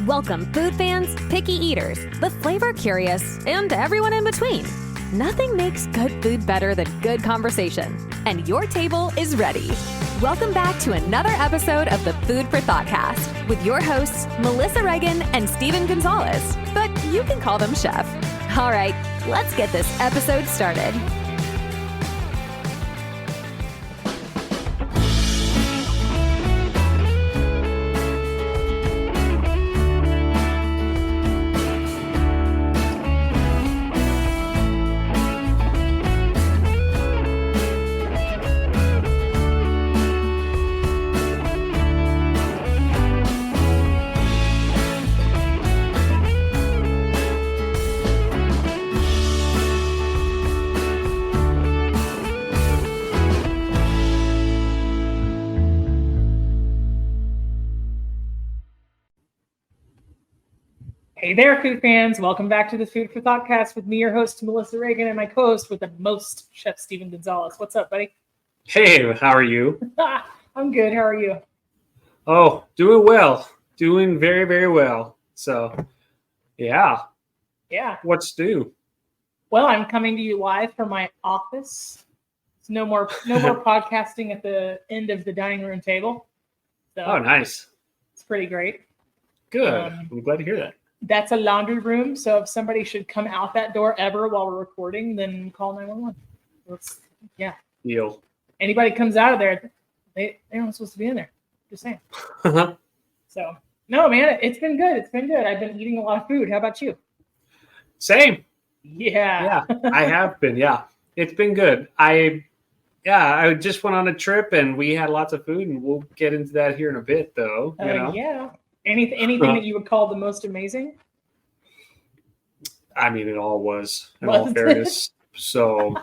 Welcome food fans, picky eaters, the flavor curious, and everyone in between. Nothing makes good food better than good conversation, and your table is ready. Welcome back to another episode of the Food For ThoughtCast with your hosts, Melissa Reagan and Steven Gonzalez, but you can call them Chef. All right, let's get this episode started. Hey there, food fans. Welcome back to the Food for ThoughtCast with me, your host, Melissa Reagan, and my co-host with the most, Chef Steven Gonzalez. What's up, buddy? Hey, how are you? I'm good. How are you? Oh, doing well. Doing very, very well. So, yeah. What's new? Well, I'm coming to you live from my office. It's no more podcasting at the end of the dining room table. So Oh, nice. it's pretty great. Good. I'm glad to hear that. That's a laundry room, so if somebody should come out that door ever while we're recording, then call 911. Deal. Anybody comes out of there, they're not supposed to be in there. Just saying. So, no, man, it's been good. It's been good. I've been eating a lot of food. How about you? Same. Yeah. Yeah, I have been. Yeah, it's been good. I just went on a trip and we had lots of food, and we'll get into that here in a bit, though. Yeah. Anything that you would call the most amazing? I mean, it all was, in all fairness. So,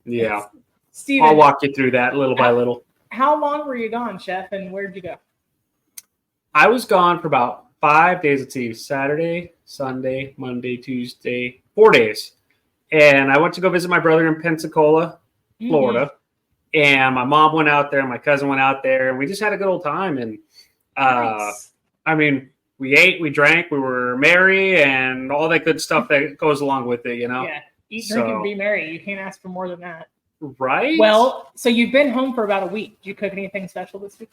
yeah. Steven, I'll walk you through that little by little. How long were you gone, Chef, and where'd you go? I was gone for about 5 days. Let's see, Saturday, Sunday, Monday, Tuesday, 4 days. And I went to go visit my brother in Pensacola, Florida. And my mom went out there, and my cousin went out there, and we just had a good old time. And Nice. I mean, we ate, we drank, we were merry, and all that good stuff that goes along with it, Yeah. Eat, drink, and be merry. You can't ask for more than that. Right? Well, so you've been home for about a week. Did you cook anything special this week?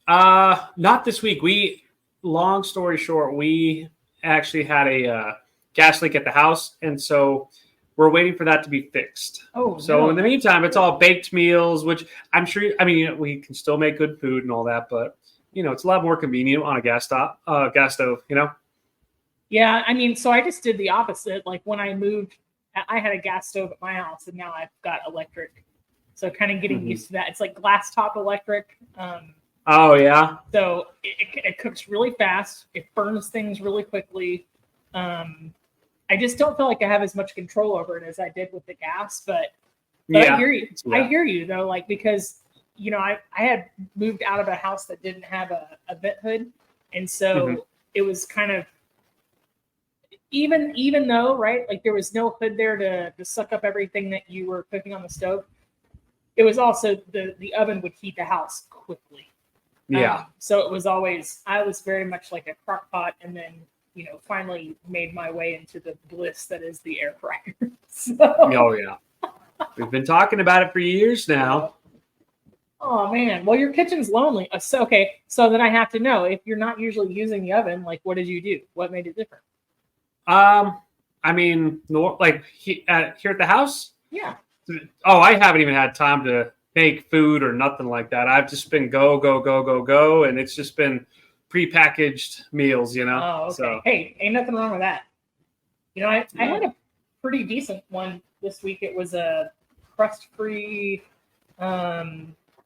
Not this week. Long story short, we actually had a gas leak at the house, and so we're waiting for that to be fixed. Oh, so in the meantime, it's all baked meals, which I'm sure, we can still make good food and all that, but it's a lot more convenient on a gas stove, Yeah, so I just did the opposite. Like when I moved, I had a gas stove at my house, and now I've got electric. So kind of getting used to that. It's like glass top electric. Oh, yeah. So it cooks really fast. It burns things really quickly. I just don't feel like I have as much control over it as I did with the gas. But yeah. I hear you. Yeah. I hear you, though, because I had moved out of a house that didn't have a vent hood. And so it was kind of, even though, right, like there was no hood there to suck up everything that you were cooking on the stove, it was also the oven would heat the house quickly. Yeah. So it was I was very much like a crock pot, and then, finally made my way into the bliss that is the air fryer. So, Oh, yeah. We've been talking about it for years now. Oh, man. Well, your kitchen's lonely. So then I have to know, if you're not usually using the oven, like, what did you do? What made it different? Here at the house? Yeah. Oh, I haven't even had time to make food or nothing like that. I've just been go, and it's just been prepackaged meals, Oh, okay. So. Hey, ain't nothing wrong with that. I had a pretty decent one this week. It was a crust-free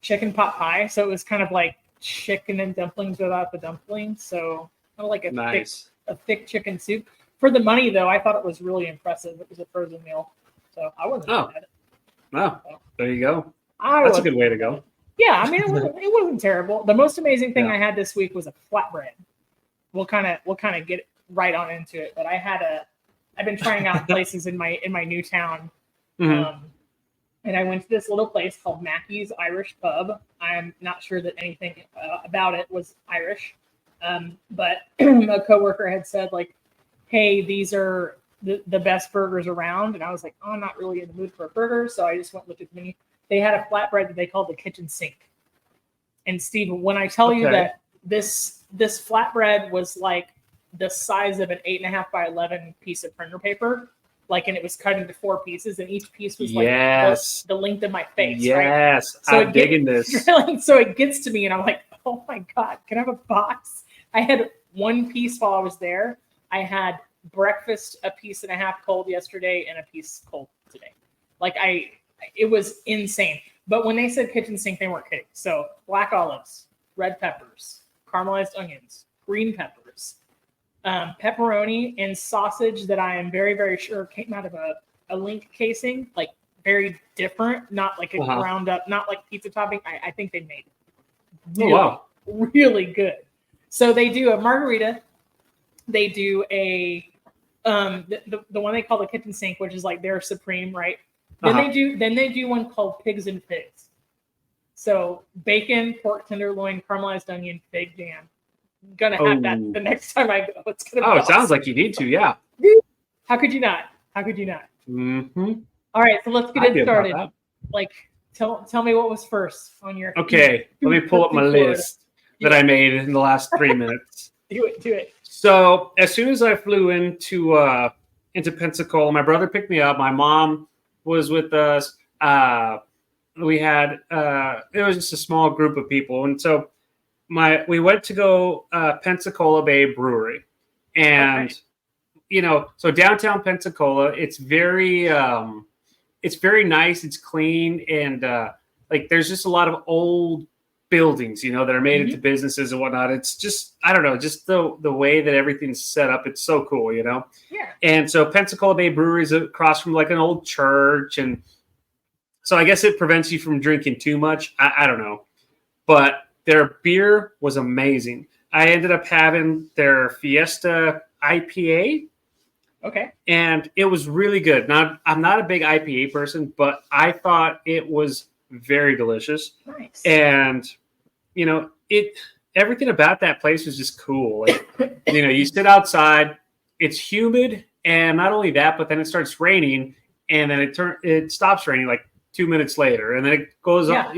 chicken pot pie. So it was kind of like chicken and dumplings without the dumplings. So kind of like a thick chicken soup. For the money, though, I thought it was really impressive. It was a frozen meal. So I wasn't mad at it. Oh, there you go. That's a good way to go. Yeah, it wasn't terrible. The most amazing thing I had this week was a flatbread. We'll kind of get right on into it. But I've been trying out places in my new town. And I went to this little place called Mackey's Irish Pub. I'm not sure that anything about it was Irish. But a coworker had said like, hey, these are the best burgers around. And I was like, oh, I'm not really in the mood for a burger. So I just went and looked at the menu. They had a flatbread that they called the kitchen sink. And Steve, when I tell you that this flatbread was like the size of an 8.5 by 11 piece of printer paper, like, and it was cut into 4 pieces, and each piece was like the length of my face. Yes, right? So I'm digging this. So it gets to me, and I'm like, oh my God, can I have a box? I had one piece while I was there. I had breakfast a piece and a half cold yesterday and a piece cold today. Like it was insane. But when they said kitchen sink, they weren't kidding. So black olives, red peppers, caramelized onions, green peppers, pepperoni, and sausage that I am very, very sure came out of a link casing, like very different, not like a ground up, not like pizza topping. I think they made it really good. So they do a margarita. They do a the one they call the kitchen sink, which is like their supreme, right? Then they do one called pigs and figs. So bacon, pork tenderloin, caramelized onion, fig jam. I'm gonna have that the next time I go. It's gonna be awesome. It sounds like you need to, yeah. How could you not? Mm-hmm. All right, so let's get it started. Like, tell me what was first on your. Okay, let me pull up my list that I made in the last 3 minutes. Do it. So as soon as I flew into Pensacola, my brother picked me up. My mom was with us. We had it was just a small group of people, and so we went to go Pensacola Bay Brewery, and so downtown Pensacola, it's very nice. It's clean, and like there's just a lot of old buildings, that are made into businesses and whatnot. It's just, I don't know, just the way that everything's set up. It's so cool, Yeah. And so Pensacola Bay Brewery is across from like an old church. And so I guess it prevents you from drinking too much. I don't know. But their beer was amazing. I ended up having their Fiesta IPA. Okay. And it was really good. Now, I'm not a big IPA person, but I thought it was very delicious. Nice. And everything about that place was just cool. Like, you sit outside, it's humid, and not only that, but then it starts raining, and then it stops raining like 2 minutes later, and then it goes on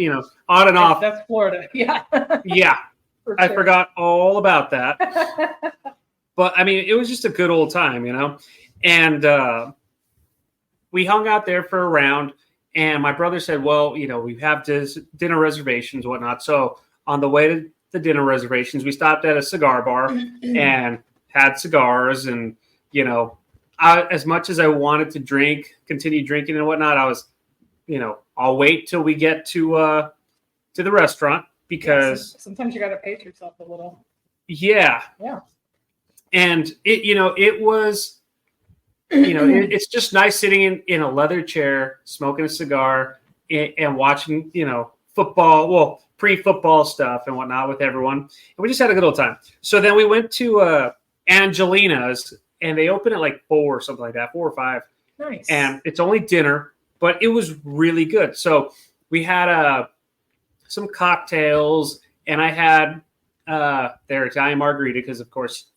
and off. That's Florida. Yeah. Yeah. Sure. I forgot all about that. But I mean, it was just a good old time, And we hung out there for a round. And my brother said, well, we have this dinner reservations and whatnot. So on the way to the dinner reservations, we stopped at a cigar bar and had cigars. And, as much as I wanted to continue drinking and whatnot, I was, I'll wait till we get to the restaurant because sometimes you got to pace yourself a little. Yeah. Yeah. And it was, it's just nice sitting in a leather chair, smoking a cigar and watching, football, pre-football stuff and whatnot with everyone. And we just had a good old time. So then we went to Angelina's, and they open at like 4 or something like that, 4 or 5. Nice. And it's only dinner, but it was really good. So we had some cocktails, and I had their Italian margarita because, of course,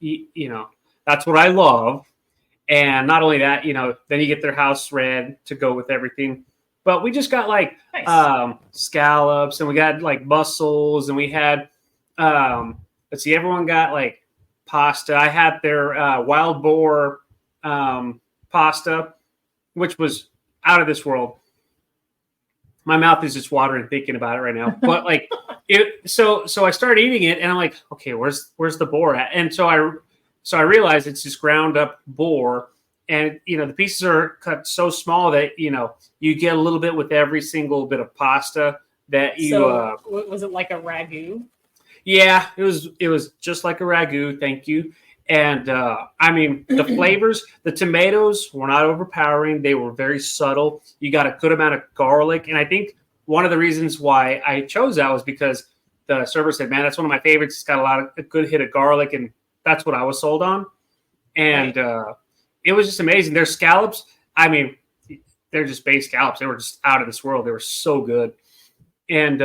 that's what I love. And not only that, then you get their house red to go with everything. But we just got like scallops, and we got like mussels, and we had everyone got like pasta. I had their wild boar pasta, which was out of this world. My mouth is just watering thinking about it right now. But like so I started eating it, and I'm like, okay, where's the boar at? And so I realized it's just ground up boar, and the pieces are cut so small that you get a little bit with every single bit of pasta that you. So was it like a ragu? Yeah, it was just like a ragu. Thank you. And I mean, the flavors, the tomatoes were not overpowering. They were very subtle. You got a good amount of garlic, and I think one of the reasons why I chose that was because the server said, "Man, that's one of my favorites. It's got a good hit of garlic," and that's what I was sold on. And it was just amazing. Their scallops, I mean, they're just base scallops. They were just out of this world. They were so good. And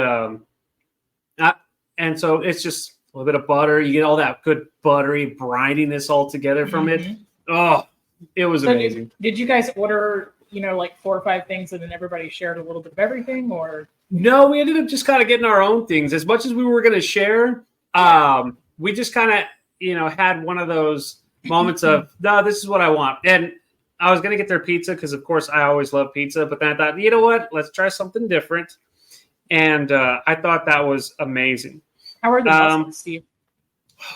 so it's just a little bit of butter. You get all that good buttery brininess all together from it. Oh, it was amazing. Did you guys order, like 4 or 5 things and then everybody shared a little bit of everything, or? No, we ended up just kind of getting our own things. As much as we were going to share, we just kind of, had one of those moments of, no, this is what I want. And I was going to get their pizza because, of course, I always love pizza. But then I thought, you know what? Let's try something different. And I thought that was amazing. How are the mussels, Steve?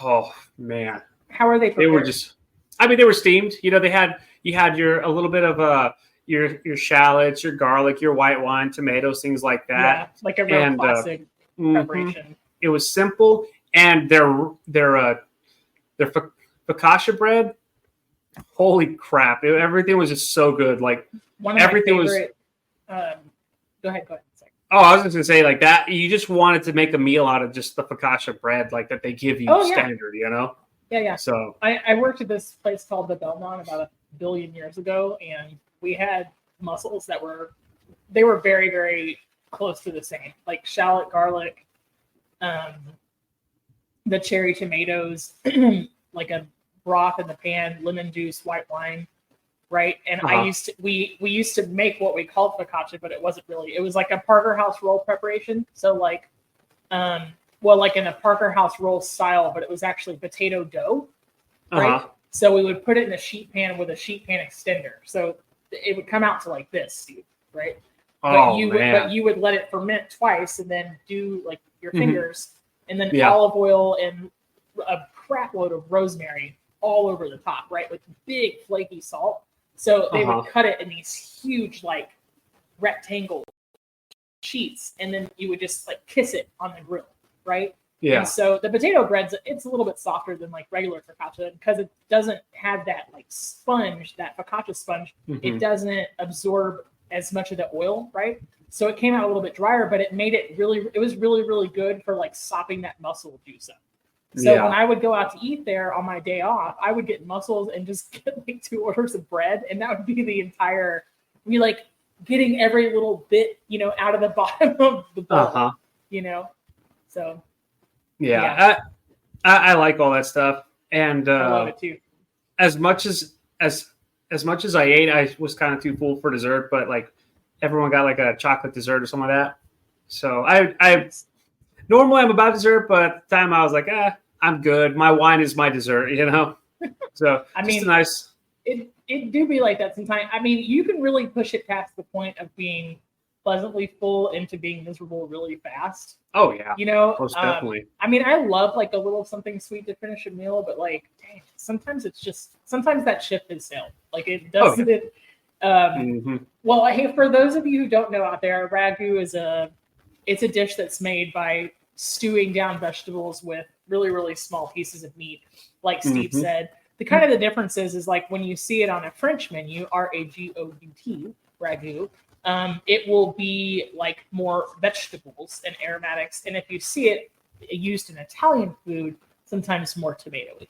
Oh, man. How are they prepared? They were just, they were steamed. You had a little bit of your shallots, your garlic, your white wine, tomatoes, things like that. Yeah, like a real classic preparation. It was simple. And their focaccia bread, holy crap! Everything was just so good. Like one of everything my favorite, was. Go ahead. Sorry. Oh, I was just gonna say like that. You just wanted to make a meal out of just the focaccia bread, like that they give you standard. Yeah. So I worked at this place called the Belmont about 1 billion years ago, and we had mussels that were very, very close to the same, like shallot, garlic, the cherry tomatoes, like a broth in the pan, lemon juice, white wine, right? And we used to make what we called focaccia, but it wasn't really. It was like a Parker House roll preparation. So like in a Parker House roll style, but it was actually potato dough, right? So we would put it in a sheet pan with a sheet pan extender. So it would come out to like this, Steve, right? But you would let it ferment twice and then do like your fingers and then olive oil and a crap load of rosemary all over the top, right? With big flaky salt. So they would cut it in these huge like rectangle sheets, and then you would just like kiss it on the grill, right? Yeah. And so the potato bread's it's a little bit softer than like regular focaccia because it doesn't have that like sponge, that focaccia sponge. It doesn't absorb as much of the oil, right? So it came out a little bit drier, but it was really, really good for like sopping that mussel juice up. So when I would go out to eat there on my day off, I would get mussels and just get like 2 orders of bread. And that would be the entire, like getting every little bit, out of the bottom of the bowl, so. Yeah. I like all that stuff. And I love it too. As much as I ate, I was kind of too full for dessert, but like everyone got like a chocolate dessert or something like that. So I normally I'm about dessert, but at the time I was like, I'm good. My wine is my dessert, So nice. It do be like that sometimes. I mean, you can really push it past the point of being pleasantly full into being miserable really fast. Oh yeah. Most definitely. I mean, I love like a little something sweet to finish a meal, but like, dang, sometimes that ship has sailed. Like it doesn't. Well, hey, for those of you who don't know out there, ragu is a dish that's made by stewing down vegetables with really, really small pieces of meat, like Steve said. The kind of the difference is like when you see it on a French menu, ragout, ragu, it will be like more vegetables and aromatics. And if you see it used in Italian food, sometimes more tomatoey,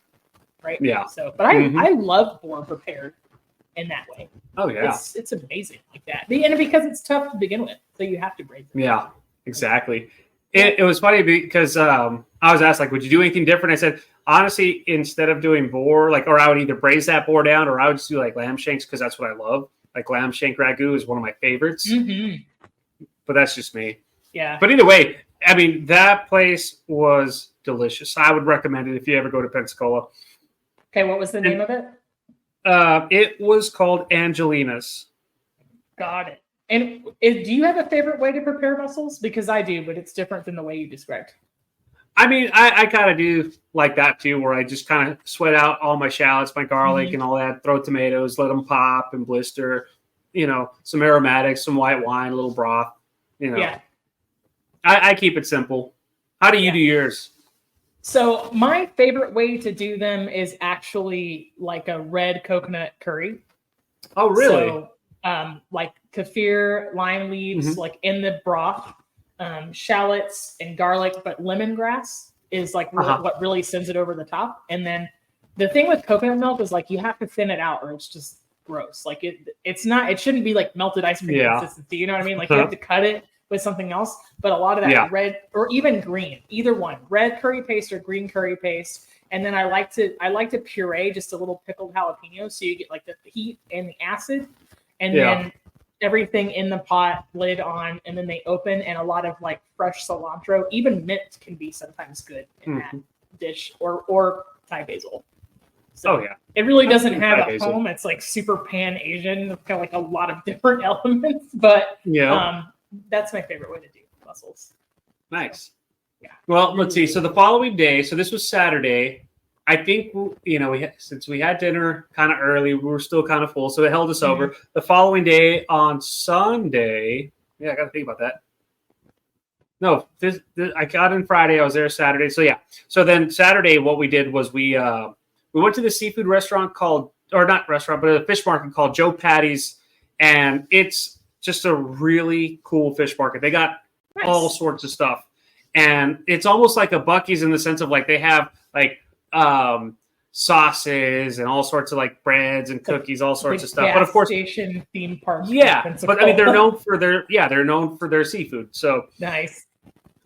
right? Yeah. So, but I love boar prepared in that way. Oh yeah. It's amazing like that. And because it's tough to begin with, so you have to braise it. Yeah, exactly. It was funny because I was asked like, would you do anything different? I said, honestly, instead of doing boar, or I would either braise that boar down or I would just do like lamb shanks because that's what I love. Like lamb shank ragu is one of my favorites. But that's just me. Yeah. But either way, I mean, that place was delicious. I would recommend it if you ever go to Pensacola. Okay, what was the name of it? It was called Angelina's. Got it. And do you have a favorite way to prepare mussels? Because I do, but it's different than the way you described. I mean, I kind of do like that too, where I just kind of sweat out all my shallots, my garlic and all that, throw tomatoes, let them pop and blister, some aromatics, some white wine, a little broth, Yeah. I keep it simple. How do you do yours? So my favorite way to do them is actually like a red coconut curry. Oh, really? So, like kaffir, lime leaves, like in the broth, shallots and garlic, but lemongrass is like what really sends it over the top. And then the thing with coconut milk is like you have to thin it out or it's just gross. Like it shouldn't be like melted ice cream consistency. You know what I mean? Like you have to cut it with something else. But a lot of that red or even green, either one, red curry paste or green curry paste. And then I like to puree just a little pickled jalapeno, so you get like the heat and the acid, and then everything in the pot, lid on, and then they open, and a lot of like fresh cilantro, even mint can be sometimes good in that dish, or Thai basil. So it really doesn't have a home. It's like super pan Asian. It's got like a lot of different elements, but that's my favorite way to do mussels. Nice. Yeah. Well, let's see. So the following day, so this was Saturday. I think, since we had dinner kind of early, we were still kind of full, so it held us over. The following day on Sunday, I got to think about that. No, this I got in Friday. I was there Saturday. So then Saturday, what we did was we went to the seafood restaurant but a fish market called Joe Patty's, and it's just a really cool fish market. They got all sorts of stuff. And it's almost like a Buc-ee's in the sense of like they have like sauces and all sorts of like breads and cookies, all sorts of stuff. But of course, station theme park. Yeah, but I mean they're known for their seafood. So nice.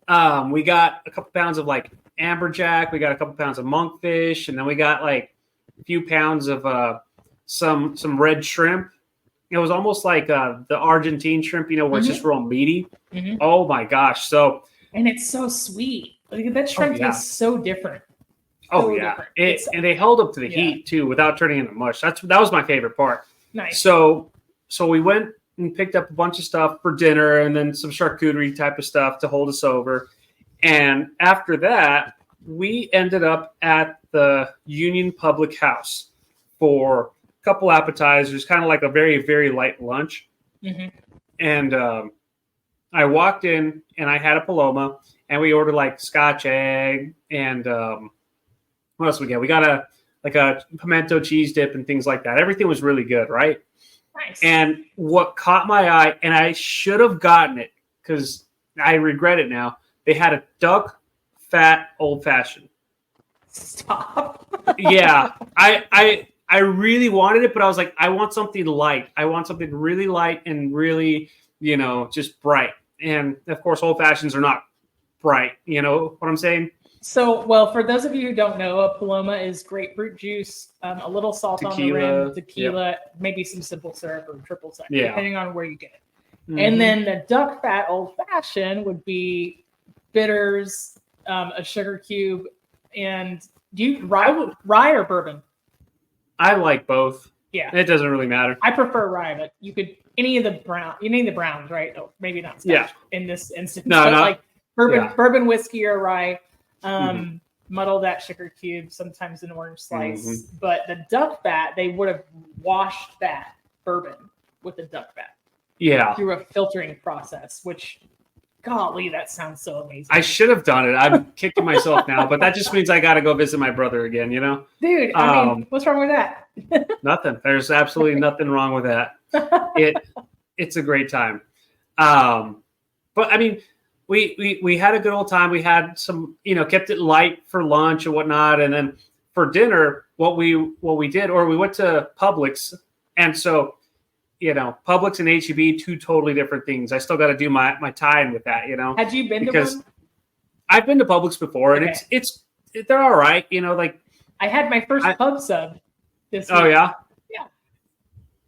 We got a couple pounds of like amberjack. We got a couple pounds of monkfish, and then we got like a few pounds of some red shrimp. It was almost like the Argentine shrimp, where it's just real meaty. Oh my gosh! And it's so sweet. Like that shrimp tastes so different. Different. And they held up to the heat too without turning into mush. That was my favorite part. Nice. So we went and picked up a bunch of stuff for dinner, and then some charcuterie type of stuff to hold us over. And after that, we ended up at the Union Public House for a couple appetizers, kind of like a very, very light lunch. And I walked in and I had a Paloma, and we ordered like Scotch egg and what else we get? We got a pimento cheese dip and things like that. Everything was really good, right? Nice. And what caught my eye, and I should have gotten it because I regret it now. They had a duck fat old fashioned. Stop. Yeah, I really wanted it, but I was like, I want something light. I want something really light and really, just bright. And of course, old fashions are not bright. You know what I'm saying? So, well, for those of you who don't know, a Paloma is grapefruit juice, a little salt on the rim, tequila, maybe some simple syrup or triple sec, depending on where you get it. And then the duck fat old fashioned would be bitters, a sugar cube, and do you rye or bourbon? I like both. Yeah, it doesn't really matter. I prefer rye, but you could any of the browns, right? Oh, maybe not Scotch in this instance. No, but like bourbon whiskey or rye. Muddle that sugar cube, sometimes an orange slice. But the duck fat, they would have washed that bourbon with the duck fat. Yeah. Through a filtering process, which, golly, that sounds so amazing. I should have done it. I'm kicking myself now, but that just means I got to go visit my brother again, Dude, I mean, what's wrong with that? Nothing. There's absolutely nothing wrong with that. It's a great time. But I mean, we had a good old time. We had some, kept it light for lunch and whatnot. And then for dinner, what we did, or we went to Publix. And so, Publix and H-E-B, two totally different things. I still got to do my tie-in with that, Had you been to one? I've been to Publix before, and they're all right. Like I had my first pub sub this week. Oh yeah. Yeah.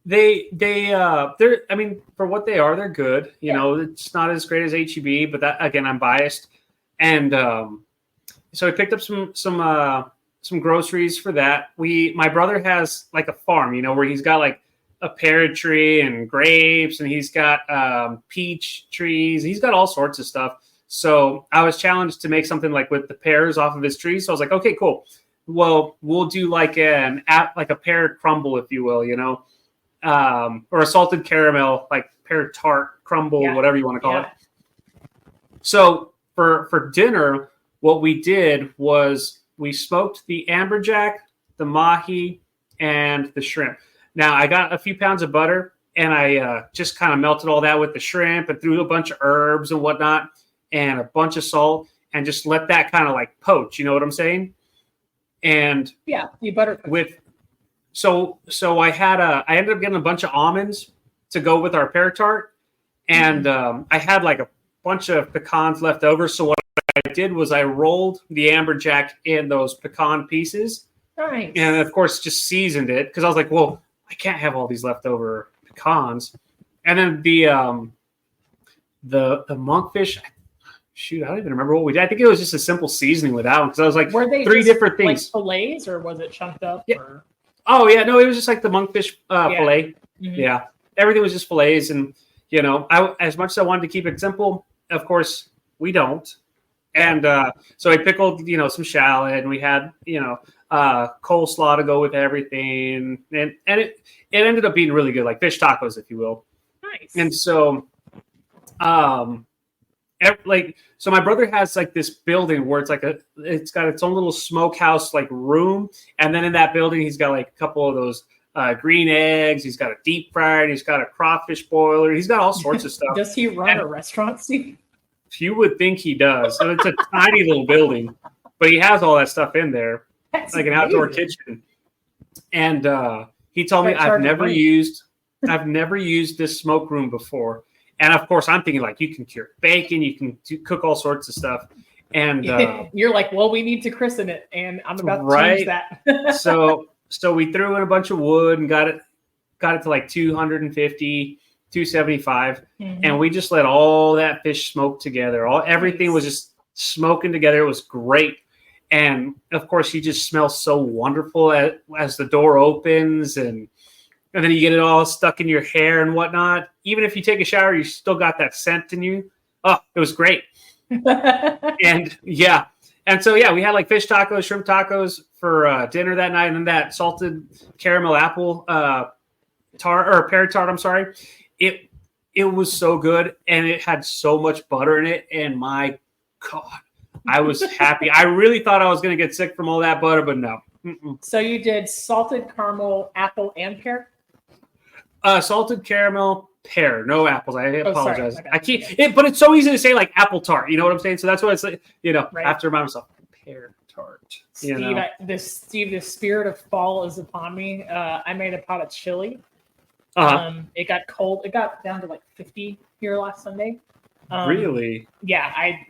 They're, I mean, for what they are, they're good. It's not as great as H-E-B, but that, again, I'm biased. And so I picked up some groceries for that. My brother has like a farm, where he's got like a pear tree and grapes, and he's got peach trees. He's got all sorts of stuff. So I was challenged to make something like with the pears off of his tree. So I was like, okay, cool. Well, we'll do like a pear crumble, if you will, or a salted caramel, like pear tart crumble, whatever you want to call it. So for dinner, what we did was we smoked the amberjack, the mahi, and the shrimp. Now, I got a few pounds of butter, and I just kind of melted all that with the shrimp and threw a bunch of herbs and whatnot and a bunch of salt and just let that kind of like poach. You know what I'm saying? And you butter with so I ended up getting a bunch of almonds to go with our pear tart, and I had like bunch of pecans left over. So what I did was I rolled the amberjack in those pecan pieces. Nice. And of course, just seasoned it because I was like, well, I can't have all these leftover pecans. And then the monkfish, shoot, I don't even remember what we did. I think it was just a simple seasoning with that one because I was like, were they three just, different things. Like fillets, or was it chunked up? Yeah. Or? Oh yeah, no, it was just like the monkfish fillet. Mm-hmm. Yeah, everything was just fillets, and I as much as I wanted to keep it simple, of course we don't. And so I pickled, some shallot, and we had, coleslaw to go with everything, and it ended up being really good, like fish tacos, if you will. Nice. And so, so my brother has like this building where it's got its own little smokehouse like room, and then in that building he's got like a couple of those green eggs. He's got a deep fryer. He's got a crawfish boiler. He's got all sorts of stuff. Does he run a restaurant, Steve? You would think he does. So it's a tiny little building, but he has all that stuff in there. That's like an amazing. outdoor kitchen. And he told me I've never used this smoke room before. And of course, I'm thinking like you can cure bacon, you can cook all sorts of stuff. And you're like, well, we need to christen it, and I'm about to change that. so we threw in a bunch of wood and got it to like 250, 275, and we just let all that fish smoke together. Everything was just smoking together. It was great. And of course, you just smell so wonderful as the door opens, and then you get it all stuck in your hair and whatnot. Even if you take a shower, you still got that scent in you. Oh, it was great. And yeah. And so, yeah, we had like fish tacos, shrimp tacos for dinner that night, and then that salted caramel apple tart or pear tart. I'm sorry. It was so good, and it had so much butter in it. And my God, I was happy. I really thought I was going to get sick from all that butter, but no. Mm-mm. So you did salted caramel, apple, and pear? Salted caramel, pear, no apples. I apologize. Sorry. I can't. But it's so easy to say like apple tart. You know what I'm saying? So that's what it's like. Right. I have to remind myself pear tart. Steve, the spirit of fall is upon me. I made a pot of chili. It got cold. It got down to like 50 here last Sunday. Really? Yeah, I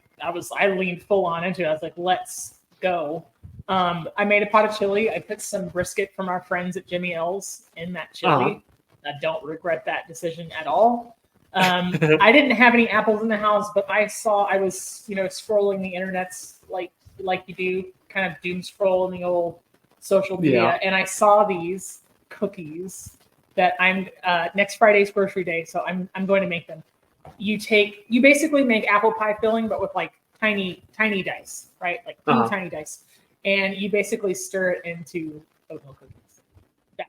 leaned full on into it. I was like, let's go. I made a pot of chili. I put some brisket from our friends at Jimmy L's in that chili. I don't regret that decision at all. I didn't have any apples in the house, but I was, scrolling the internets like you do, kind of doom scroll in the old social media, and I saw these cookies that I'm next Friday's grocery day, so I'm going to make them. You basically make apple pie filling, but with like tiny dice, right? Like tiny dice, and you basically stir it into oatmeal cookies. Yeah.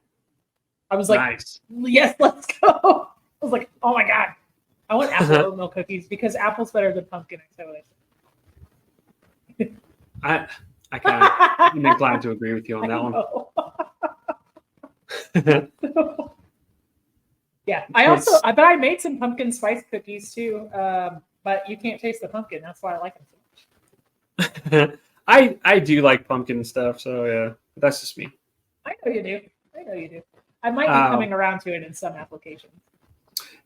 I was like, nice. Yes, let's go. I was like, oh my God, I want apple oatmeal cookies because apple's better than pumpkin. I kind of am inclined to agree with you on that one. Yeah, but I made some pumpkin spice cookies too. But you can't taste the pumpkin. That's why I like them so much. I do like pumpkin stuff, so yeah, but that's just me. I know you do. I might be coming around to it in some applications.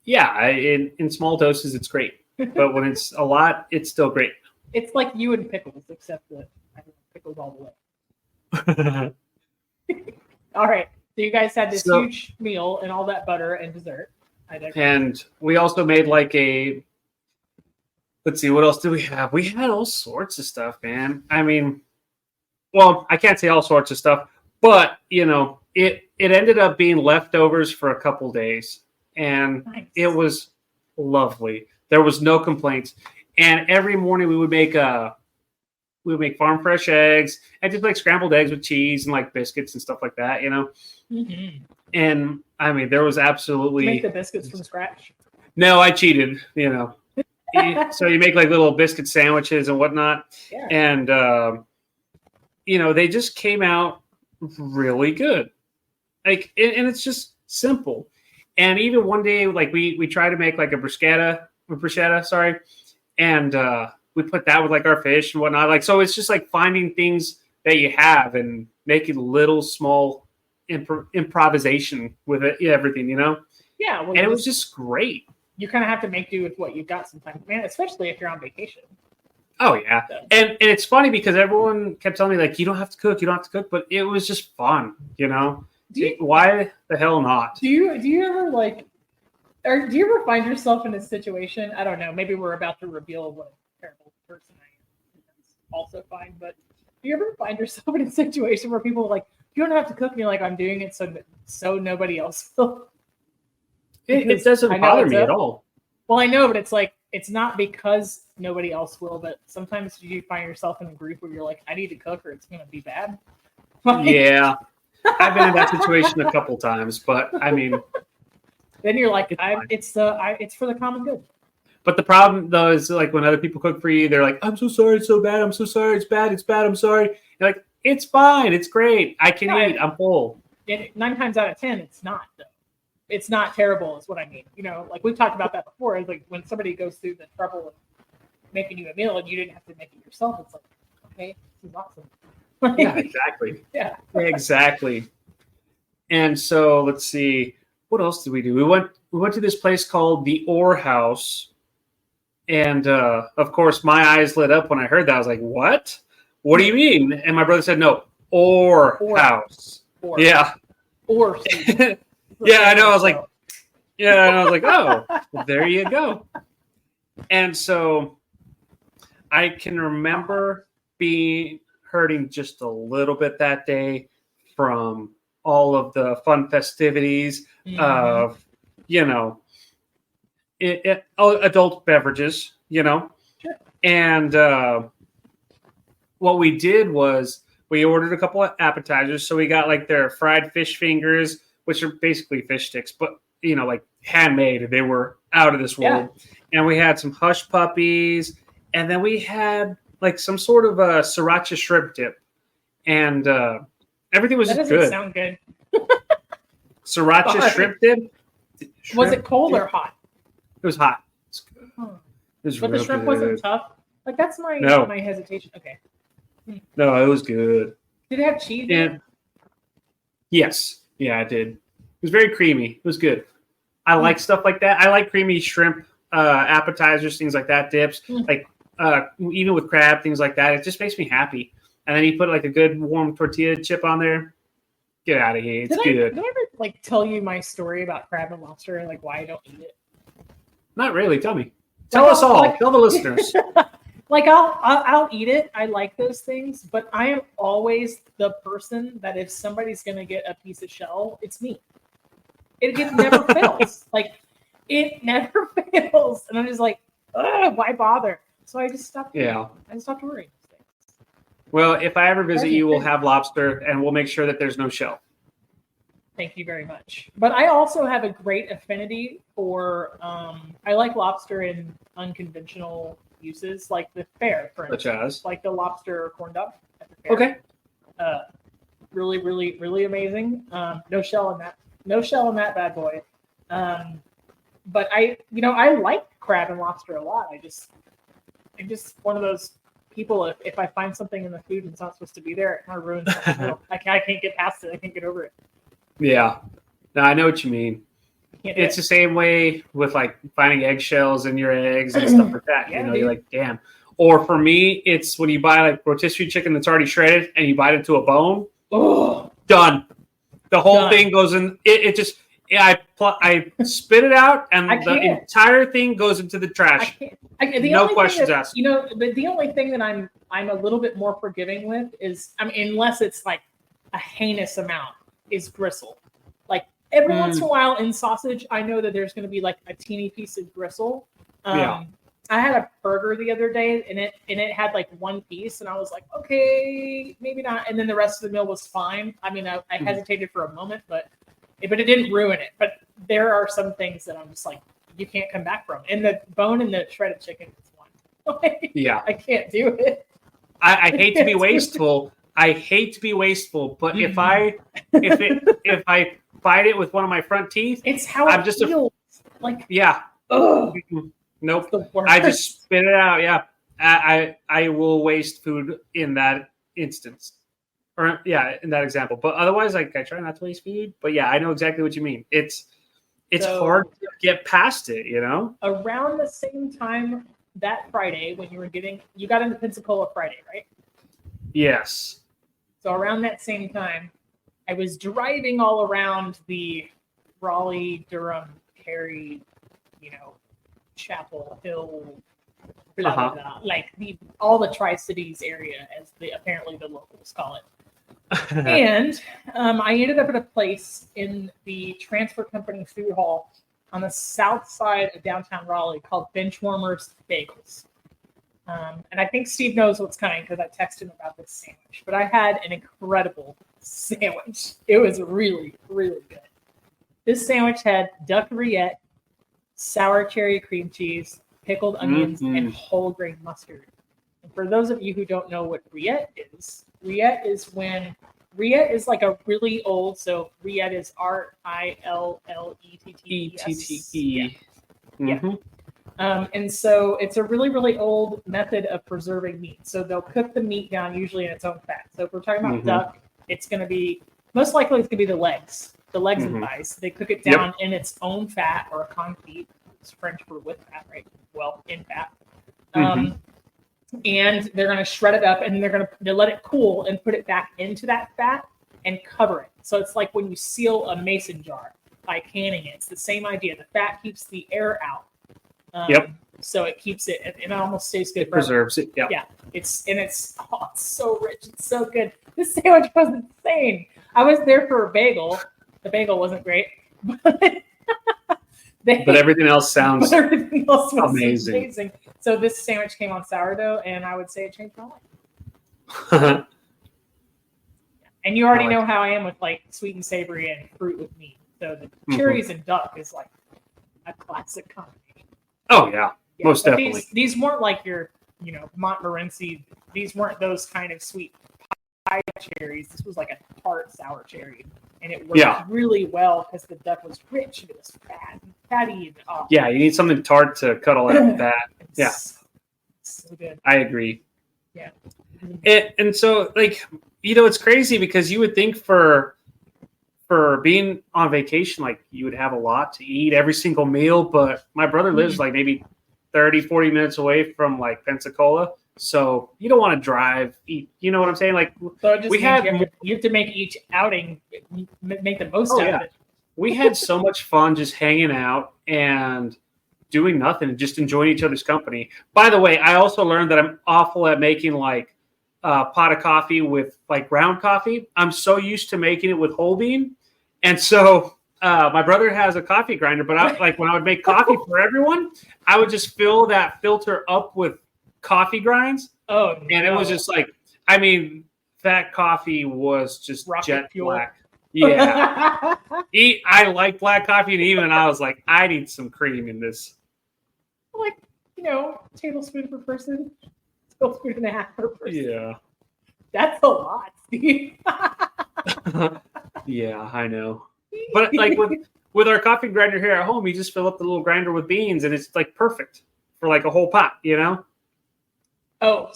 Yeah, in small doses, it's great. But when it's a lot, it's still great. It's like you and pickles, except that I don't pickles all the way. All right. So you guys had this huge meal and all that butter and dessert. And we also made like let's see, what else did we have? We had all sorts of stuff, man. I mean, well, I can't say all sorts of stuff, but it ended up being leftovers for a couple days, and It was lovely. There was no complaints. And every morning we would make farm fresh eggs and just like scrambled eggs with cheese and like biscuits and stuff like that, Mm-hmm. And I mean, there was absolutely make the biscuits from scratch. No, I cheated, So you make like little biscuit sandwiches and whatnot, and they just came out really good. Like, and it's just simple. And even one day, like we tried to make like a bruschetta, sorry, and we put that with like our fish and whatnot. Like, so it's just like finding things that you have and making little small improvisation with it, everything, Yeah, and it was just great. you kind of have to make do with what you've got sometimes, man. Especially if you're on vacation. Oh yeah, and it's funny because everyone kept telling me like, you don't have to cook, but it was just fun, you know. Why the hell not? Do you ever like, or do you ever find yourself in a situation? I don't know. Maybe we're about to reveal what a terrible person I am. That's also fine. But do you ever find yourself in a situation where people are like, you don't have to cook? And you're like, I'm doing it so nobody else will. It doesn't bother me at all. Well, I know, but it's like, it's not because nobody else will, but sometimes you find yourself in a group where you're like, I need to cook or it's going to be bad. Yeah. I've been in that situation a couple times, but I mean, then you're like, it's for the common good. But the problem though is like when other people cook for you, they're like, I'm so sorry, it's so bad. I'm so sorry, it's bad, I'm sorry. You're like, it's fine, it's great. I can eat, I'm full. 9 times out of 10, it's not though. It's not terrible, is what I mean. You know, like we've talked about that before. It's like when somebody goes through the trouble of making you a meal and you didn't have to make it yourself, it's like, okay, this is awesome. Yeah, exactly. Yeah. Exactly. And so let's see, what else did we do? We went to this place called the Orr House. And of course my eyes lit up when I heard that. I was like, what? What do you mean? And my brother said, no, Orr House. Or. Yeah. Or. Yeah, I know. I was like, oh, well, there you go. And so I can remember being hurting just a little bit that day from all of the fun festivities of, you know, adult beverages, you know. Sure. And what we did was we ordered a couple of appetizers. So we got like their fried fish fingers, which are basically fish sticks, but, you know, like handmade. They were out of this world. Yeah. And we had some hush puppies. And then we had like some sort of a sriracha shrimp dip. And everything was just good. That doesn't sound good. Sriracha shrimp dip? Was it cold or hot? It was hot. It was but the shrimp wasn't tough? Like, that's my hesitation. Okay. No, it was good. Did it have cheese in it? Yes. Yeah, it did. It was very creamy. It was good. I like stuff like that. I like creamy shrimp appetizers, things like that, dips, like even with crab, things like that. It just makes me happy. And then you put like a good warm tortilla chip on there. Get out of here. It's good. Did I ever like tell you my story about crab and lobster and like why I don't eat it? Not really. Tell me. Tell us all. Like, tell the listeners. Like I'll eat it. I like those things, but I am always the person that if somebody's gonna get a piece of shell, it's me. It never fails. Like it never fails, and I'm just like, why bother? So I just stopped. I just stopped worrying. Well, if I ever visit you, we'll have lobster, and we'll make sure that there's no shell. Thank you very much. But I also have a great affinity for. I like lobster in unconventional uses, like the fair, for instance. Such as? Like the lobster corn dog at the fair. Okay. Really, really, really amazing. No shell in that. No shell in that bad boy. But I like crab and lobster a lot. I'm just one of those people. If I find something in the food and it's not supposed to be there, it kind of ruins it. I can't get past it. I can't get over it. Yeah. No, I know what you mean. It's the same way with like finding eggshells in your eggs and stuff like that. Yeah, you're like, damn. Or for me, it's when you buy like rotisserie chicken that's already shredded and you bite into a bone. Oh, done. The whole thing goes in. I spit it out and the entire thing goes into the trash. No questions asked. But the only thing that I'm a little bit more forgiving with is, unless it's like a heinous amount, is gristle. Like every once in a while in sausage, I know that there's going to be like a teeny piece of gristle. I had a burger the other day and it had like one piece and I was like, okay, maybe not. And then the rest of the meal was fine. I mean, I hesitated for a moment, but it didn't ruin it. But there are some things that I'm just like, you can't come back from. And the bone in the shredded chicken is one. I can't do it. I hate to be wasteful. But if I bite it with one of my front teeth, it's how I'm just feels. Ugh. Nope. I just spit it out. Yeah. I will waste food in that instance. Or in that example. But otherwise, like I try not to waste food. But yeah, I know exactly what you mean. It's it's So, hard to get past it, you know? around the same time that Friday, when you got into Pensacola Friday, right? Yes. So around that same time, I was driving all around the Raleigh, Durham, Cary, Chapel Hill, blah, blah, blah, like all the Tri-Cities area, as apparently the locals call it. And I ended up at a place in the transfer company food hall on the south side of downtown Raleigh called Benchwarmers Bagels. And I think Steve knows what's coming because I texted him about this sandwich. But I had an incredible sandwich. It was really, really good. This sandwich had duck rillette, sour cherry cream cheese, pickled onions, and whole grain mustard. And for those of you who don't know what rillette is like a really old, so rillette is Rillettete. Yeah. And so it's a really, really old method of preserving meat. So they'll cook the meat down usually in its own fat. So if we're talking about duck, it's going to be, most likely it's going to be the legs and thighs. They cook it down in its own fat, or a confit. It's French for with fat, right? Well, in fat. And they're going to shred it up, and then they're going to let it cool and put it back into that fat and cover it. So it's like when you seal a mason jar by canning it. It's the same idea. The fat keeps the air out. So it keeps it, and it almost stays good. It preserves it. Yeah. It's so rich. It's so good. This sandwich was insane. I was there for a bagel. The bagel wasn't great, but everything else sounds was amazing. So this sandwich came on sourdough, and I would say it changed my life. And you already know how I am with like sweet and savory and fruit with meat. So the cherries and duck is like a classic combination. Oh yeah, most definitely. These weren't like your, Montmorency. These weren't those kind of sweet pie cherries. This was like a tart sour cherry, and it worked really well because the duck was rich and it was fatty. Yeah, you need something tart to cut all that fat. Yeah, so good. I agree. Yeah, and so like it's crazy because you would think for being on vacation, like you would have a lot to eat every single meal, but my brother lives like maybe 30-40 minutes away from like Pensacola, so you don't want to drive, eat, you know what I'm saying? Like, so it just you have to make each outing, make the most out of it. We had so much fun just hanging out and doing nothing and just enjoying each other's company. By the way, I also learned that I'm awful at making like pot of coffee with like ground coffee. I'm so used to making it with whole bean. And so my brother has a coffee grinder, but when I would make coffee for everyone, I would just fill that filter up with coffee grinds. Oh, and it was just like, that coffee was just jet black. Yeah. I like black coffee, and even I was like, I need some cream in this. Like, tablespoon per person, tablespoon and a half per person. Yeah. That's a lot, Steve. Yeah, I know. But like with our coffee grinder here at home, you just fill up the little grinder with beans, and it's like perfect for like a whole pot, Oh,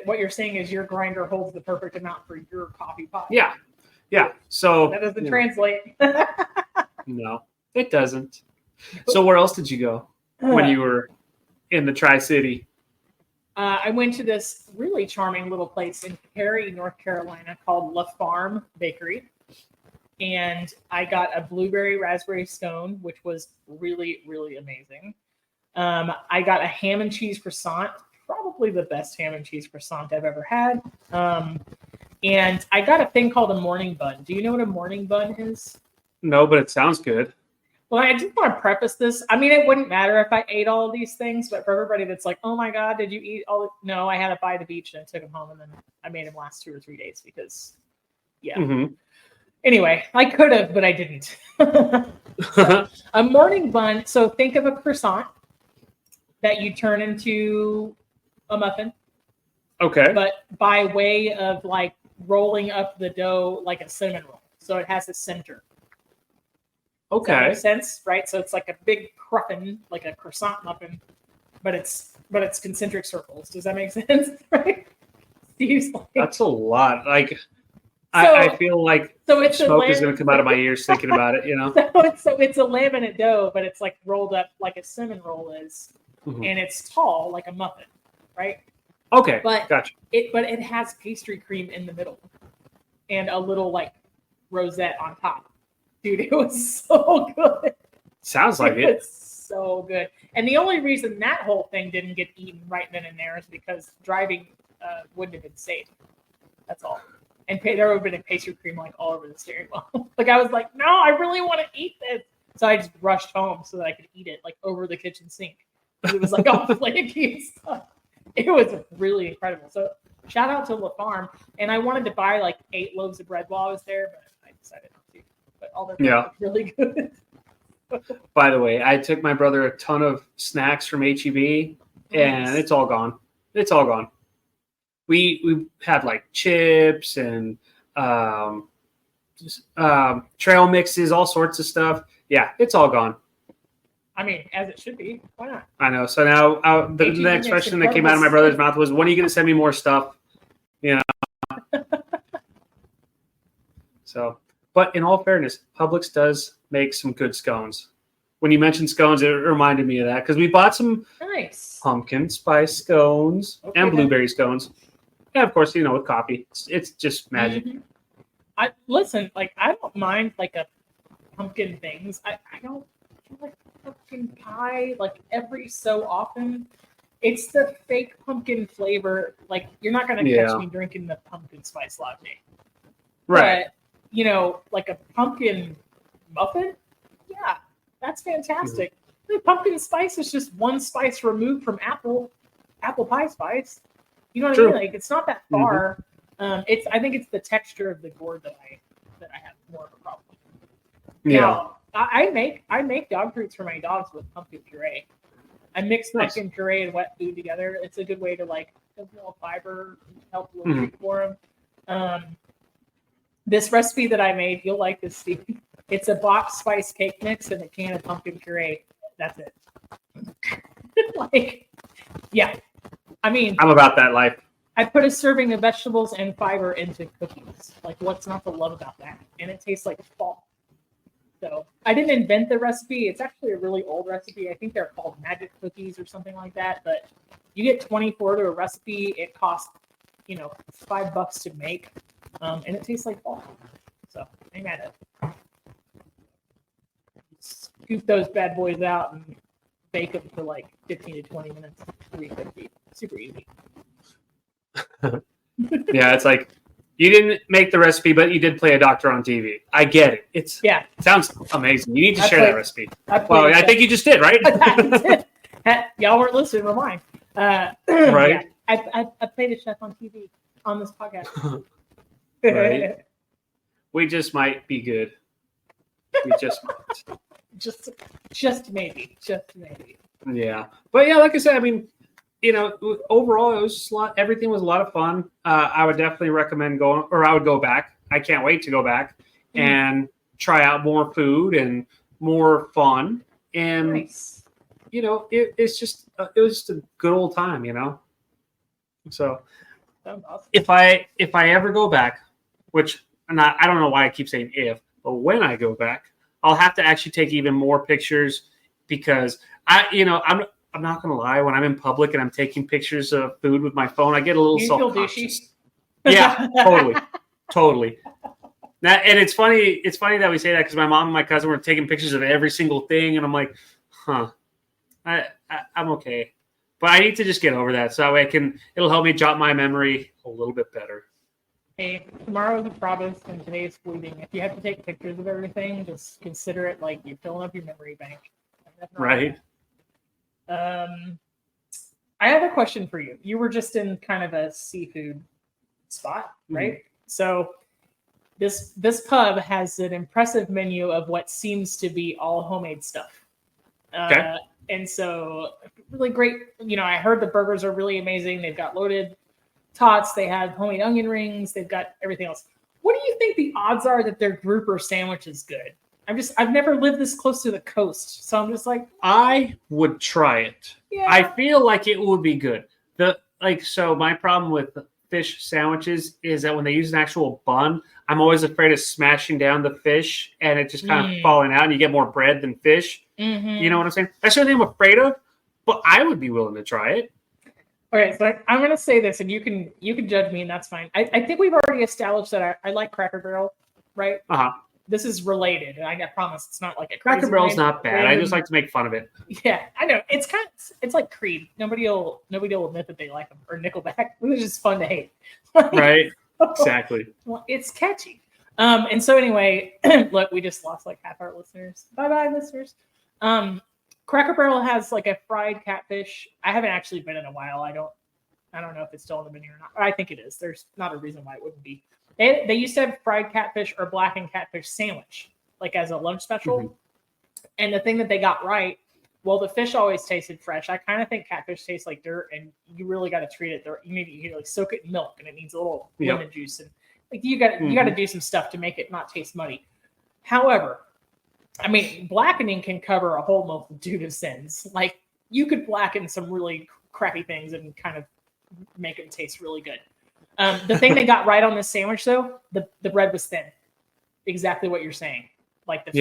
what you're saying is your grinder holds the perfect amount for your coffee pot. Yeah. So that doesn't translate. No, it doesn't. So where else did you go when you were in the Tri-City? I went to this really charming little place in Cary, North Carolina called La Farm Bakery. And I got a blueberry raspberry scone, which was really, really amazing. I got a ham and cheese croissant, probably the best ham and cheese croissant I've ever had. And I got a thing called a morning bun. Do you know what a morning bun is? No, but it sounds good. Well, I just want to preface this. It wouldn't matter if I ate all of these things, but for everybody that's like, oh my God, did you eat all? No, I had it by the beach and I took them home, and then I made them last 2 or 3 days because, Anyway, I could have, but I didn't. So, a morning bun. So think of a croissant that you turn into a muffin. Okay. But by way of like rolling up the dough like a cinnamon roll. So it has a center. Okay. Does that make sense? Right? So it's like a big cruffin, like a croissant muffin, but it's concentric circles. Does that make sense? Right? Steve's like, that's a lot. Like, I feel like it's smoke is going to come out of my ears thinking about it, So it's a laminate dough, but it's like rolled up like a cinnamon roll is, and it's tall like a muffin, right? Okay, but gotcha. It has pastry cream in the middle and a little like rosette on top. Dude, it was so good. Sounds like it. It's so good. And the only reason that whole thing didn't get eaten right then and there is because driving wouldn't have been safe. That's all. And there would have been a pastry cream like all over the steering wheel. Like I was like, no, I really want to eat this. So I just rushed home so that I could eat it like over the kitchen sink. It was like all flaky and stuff. It was really incredible. So shout out to La Farm. And I wanted to buy like 8 loaves of bread while I was there, but I decided not to. But all their bread was really good. By the way, I took my brother a ton of snacks from HEB, and it's all gone. It's all gone. We had like chips and trail mixes, all sorts of stuff. Yeah, it's all gone. I mean, as it should be. Why not? I know. So now the next question that came out of my brother's mouth was, when are you going to send me more stuff? So, but in all fairness, Publix does make some good scones. When you mentioned scones, it reminded me of that because we bought some pumpkin spice scones and blueberry scones. Yeah, of course, with coffee. It's just magic. Mm-hmm. I don't mind like a pumpkin things. I don't like pumpkin pie like every so often. It's the fake pumpkin flavor. Like you're not gonna catch me drinking the pumpkin spice latte. Right. But, like a pumpkin muffin, yeah, that's fantastic. The pumpkin spice is just one spice removed from apple pie spice. You know what I mean? Like it's not that far. I think it's the texture of the gourd that I have more of a problem with. Yeah. Now, I make dog treats for my dogs with pumpkin puree. I mix pumpkin puree and wet food together. It's a good way to like a little fiber, help a little treat for them. This recipe that I made, you'll like this, Steve. It's a box spice cake mix and a can of pumpkin puree. That's it. I mean, I'm about that life. I put a serving of vegetables and fiber into cookies. Like, what's not to love about that? And it tastes like fall. So I didn't invent the recipe. It's actually a really old recipe. I think they're called magic cookies or something like that. But you get 24 to a recipe. It costs, $5 to make. And it tastes like fall. So ain't mad at it. Scoop those bad boys out and bake them for like 15 to 20 minutes. 350. Super easy. Yeah, it's like you didn't make the recipe, but you did play a doctor on TV. I get it. It sounds amazing. You need to share that recipe. I think you just did, right? Y'all weren't listening to mine. Right. Yeah, I played a chef on TV on this podcast. Right. We just might be good. We just might. Just maybe. Yeah. But yeah, like I said, I mean, overall, it was just everything was a lot of fun. I would definitely recommend going, or I would go back. I can't wait to go back and try out more food and more fun. And, nice. It was just a good old time, So Awesome. if I ever go back, which I don't know why I keep saying if, but when I go back, I'll have to actually take even more pictures because I'm not gonna lie. When I'm in public and I'm taking pictures of food with my phone, I get a little self-conscious. Yeah, totally. And it's funny. It's funny that we say that because my mom and my cousin were taking pictures of every single thing, and I'm like, I'm okay, but I need to just get over that so that way it'll help me jot my memory a little bit better. Hey, tomorrow is a promise and today is fleeting. If you have to take pictures of everything, just consider it like you're filling up your memory bank. Right. I have a question for you. You were just in kind of a seafood spot, right? Mm-hmm. So this pub has an impressive menu of what seems to be all homemade stuff. Okay. And so really great. I heard the burgers are really amazing. They've got loaded tots. They have homemade onion rings. They've got everything else. What do you think the odds are that their grouper sandwich is good? I've never lived this close to the coast, so I'm just like, I would try it. Yeah. I feel like it would be good. So my problem with fish sandwiches is that when they use an actual bun, I'm always afraid of smashing down the fish and it just kind of falling out and you get more bread than fish. You know what I'm saying? That's the only thing I'm afraid of, but I would be willing to try it. Okay, so I'm going to say this, and you can judge me, and that's fine. I think we've already established that I like Cracker Barrel, right? This is related, and I promise it's not like a Cracker Barrel's not bad. I just like to make fun of it. Yeah, I know. It's like Creed. Nobody will admit that they like them, or Nickelback. It's just fun to hate. Right? Exactly. Well, it's catchy. And so anyway, look, we just lost like half our listeners. Bye, listeners. Cracker Barrel has like a fried catfish. I haven't actually been in a while. I don't know if it's still on the menu or not. I think it is. There's not a reason why it wouldn't be. They used to have fried catfish or blackened catfish sandwich, like as a lunch special. And the thing that they got right, well, the fish always tasted fresh. I kind of think catfish tastes like dirt, and you really got to treat it. You need to like soak it in milk, and it needs a little lemon juice, and like you got to do some stuff to make it not taste muddy. However, I mean, blackening can cover a whole multitude of sins. Like you could blacken some really crappy things and kind of make them taste really good. The thing they got right on this sandwich, though, the bread was thin. Exactly what you're saying. Like the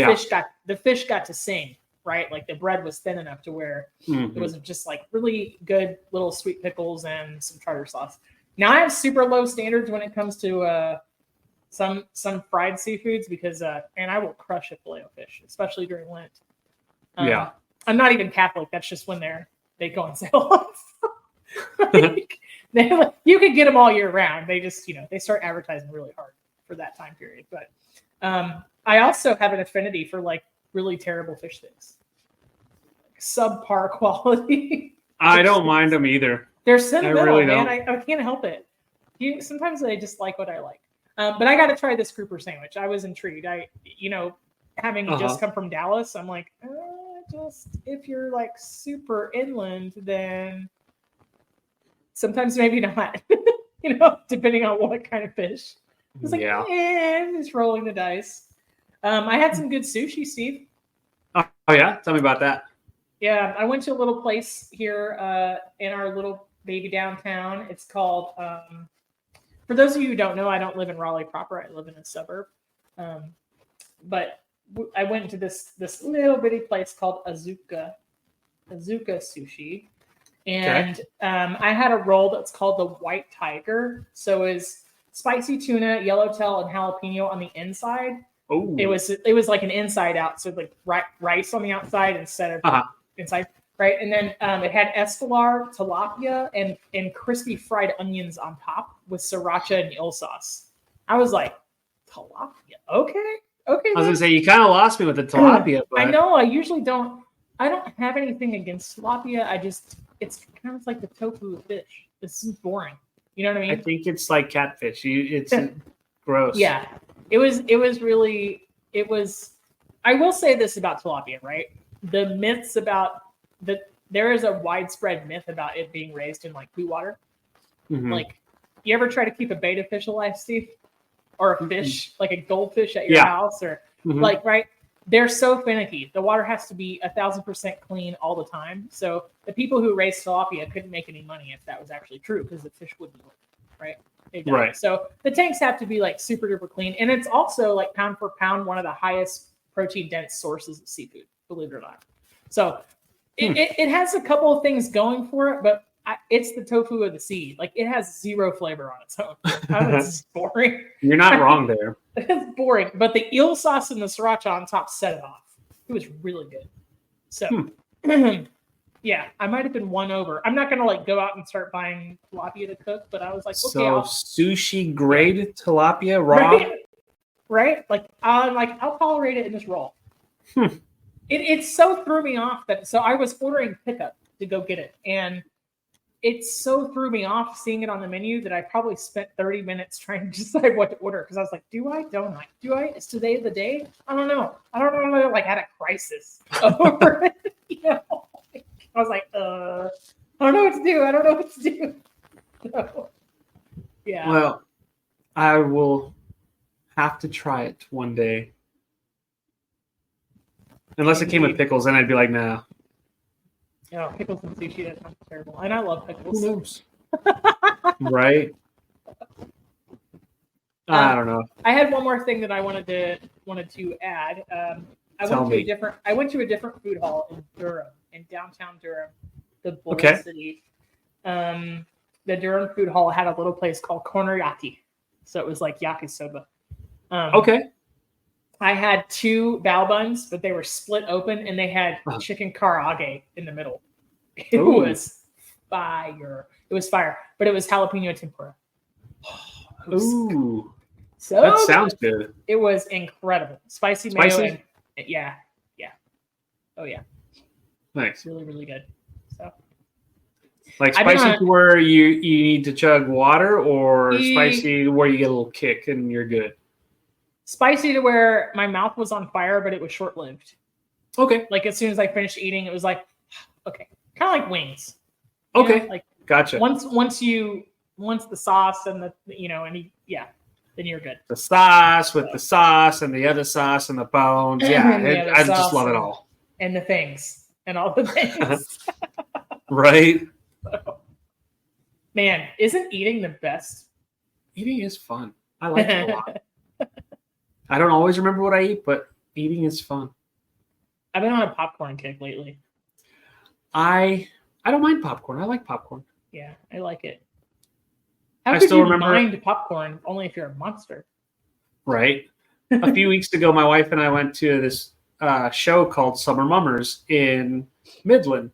fish got to sing, right? Like the bread was thin enough to where it was just like really good little sweet pickles and some tartar sauce. Now I have super low standards when it comes to some fried seafoods because and I will crush a filet of fish, especially during Lent. I'm not even Catholic. That's just when they go on sale. You could get them all year round. They just, they start advertising really hard for that time period. But I also have an affinity for like really terrible fish sticks, subpar quality. I don't mind them either. They're sentimental, really man. don't. I can't help it. Sometimes I just like what I like. But I got to try this grouper sandwich. I was intrigued. Having just come from Dallas, I'm like, just if you're like super inland, then sometimes maybe not. Depending on what kind of fish. It's like, just rolling the dice. I had some good sushi, Steve. Oh yeah, tell me about that. Yeah, I went to a little place here in our little baby downtown. It's called. For those of you who don't know, I don't live in Raleigh proper. I live in a suburb. But I went to this little bitty place called Azuka Sushi. And I had a roll that's called the White Tiger. So it's spicy tuna, yellowtail, and jalapeno on the inside. Oh, it was like an inside out. So like rice on the outside instead of inside. Right. And then it had escolar, tilapia, and crispy fried onions on top with sriracha and eel sauce. I was like, tilapia? Okay. I was going to say, you kind of lost me with the tilapia. But... I know. I usually don't. I don't have anything against tilapia. It's kind of like the tofu of fish. This is boring. You know what I mean? I think it's like catfish. It's gross. Yeah. It was I will say this about tilapia, right? The myths about there is a widespread myth about it being raised in like poo water. Like, you ever try to keep a betta fish alive, Steve? Or a fish, like a goldfish at your house, or like, right? They're so finicky. The water has to be 1,000% clean all the time. So the people who raised tilapia couldn't make any money if that was actually true, because the fish wouldn't live, right? Right. So the tanks have to be like super duper clean, and it's also like pound for pound one of the highest protein dense sources of seafood, believe it or not. So it has a couple of things going for it, but it's the tofu of the sea. Like, it has zero flavor on its own. It's boring. You're not wrong there. It's boring, but the eel sauce and the sriracha on top set it off. It was really good. So, yeah, I might have been won over. I'm not gonna like go out and start buying tilapia to cook, but I was like, okay, sushi grade tilapia raw, right? Like, I'll tolerate it in this roll. It so threw me off so I was ordering pickup to go get it, and it so threw me off seeing it on the menu that I probably spent 30 minutes trying to decide what to order, because I was like, do I? Don't I? Do I? Is today the day? I don't know. I like had a crisis over it. I was like, I don't know what to do. So, yeah. Well, I will have to try it one day. Unless it came with pickles, then I'd be like, nah. Yeah, pickles and sushi, that sounds terrible. And I love pickles. Who knows? Right? I don't know. I had one more thing that I wanted to add. I went to a different food hall in Durham, in downtown Durham, the Bull City. The Durham Food Hall had a little place called Corner Yaki, so it was like yakisoba. I had 2 bao buns, but they were split open, and they had chicken karaage in the middle. It was fire. It was fire, but it was jalapeno tempura. Ooh, so that sounds good. It was incredible. Spicy mayo, and yeah. Oh yeah, nice. Really, really good. So, like spicy to where you need to chug water, or spicy where you get a little kick and you're good. Spicy to where my mouth was on fire, but it was short-lived. Okay. Like as soon as I finished eating, it was like, okay, kind of like wings. Okay. You know, like gotcha. Once the sauce and then you're good. The sauce with the sauce and the other sauce and the bones. Yeah, I just love it all. And the things and all the things. Right. Man, isn't eating the best? Eating is fun. I like it a lot. I don't always remember what I eat, but eating is fun. I've been on a popcorn kick lately. I don't mind popcorn. I like popcorn. Yeah, I like it. How could you mind popcorn only if you're a monster? Right. A few weeks ago, my wife and I went to this show called Summer Mummers in Midland.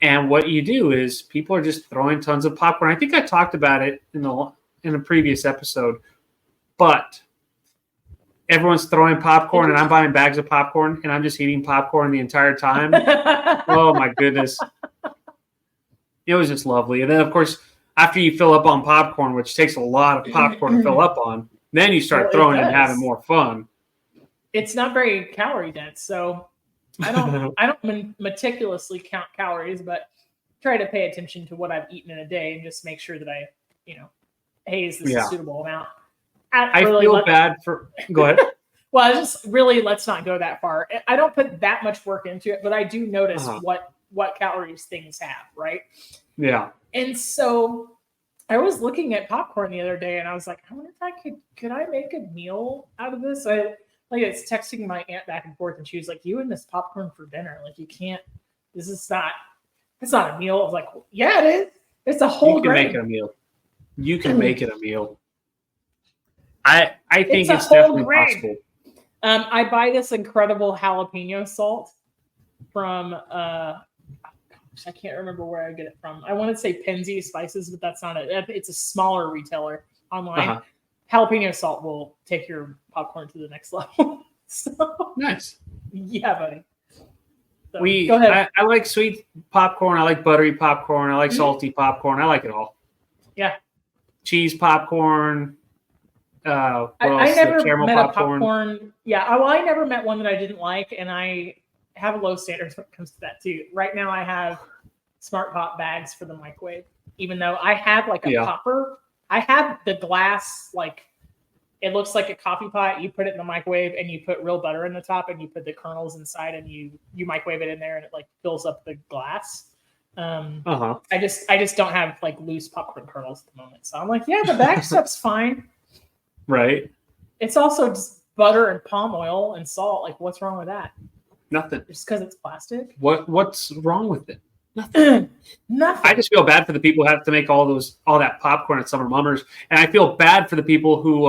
And what you do is people are just throwing tons of popcorn. I think I talked about it in a previous episode. But everyone's throwing popcorn, and I'm buying bags of popcorn, and I'm just eating popcorn the entire time. Oh, my goodness. It was just lovely. And then, of course, after you fill up on popcorn, which takes a lot of popcorn to fill up on, then you start throwing and having more fun. It's not very calorie dense, so I don't meticulously count calories, but try to pay attention to what I've eaten in a day and just make sure that I, is this a suitable amount. I feel bad for. Go ahead. Well, let's not go that far. I don't put that much work into it, but I do notice what calories things have, right? Yeah. And so I was looking at popcorn the other day, and I was like, I wonder if I could I make a meal out of this? It's texting my aunt back and forth, and she was like, "You and this popcorn for dinner? Like, you can't. It's not a meal." I was like, "Yeah, it is. It's a whole grain. You can make it a meal. You can make it a meal." I think it's definitely possible. I buy this incredible jalapeno salt from I can't remember where I get it from. I want to say Penzi Spices, but that's not it. It's a smaller retailer online. Jalapeno salt will take your popcorn to the next level. So, nice. Yeah, buddy. So, go ahead. I like sweet popcorn. I like buttery popcorn. I like salty popcorn. I like it all. Yeah. Cheese popcorn. I never met a popcorn. Yeah, well, I never met one that I didn't like, and I have low standards when it comes to that too. Right now, I have Smart Pop bags for the microwave, even though I have like a popper. I have the glass, it looks like a coffee pot. You put it in the microwave, and you put real butter in the top, and you put the kernels inside, and you microwave it in there, and it fills up the glass. I just don't have loose popcorn kernels at the moment, so I'm like, yeah, the bag stuff's fine. Right. It's also just butter and palm oil and salt. What's wrong with that? Nothing. Just because it's plastic? What's wrong with it? Nothing. Nothing. I just feel bad for the people who have to make all that popcorn at Summer Mummers, and I feel bad for the people who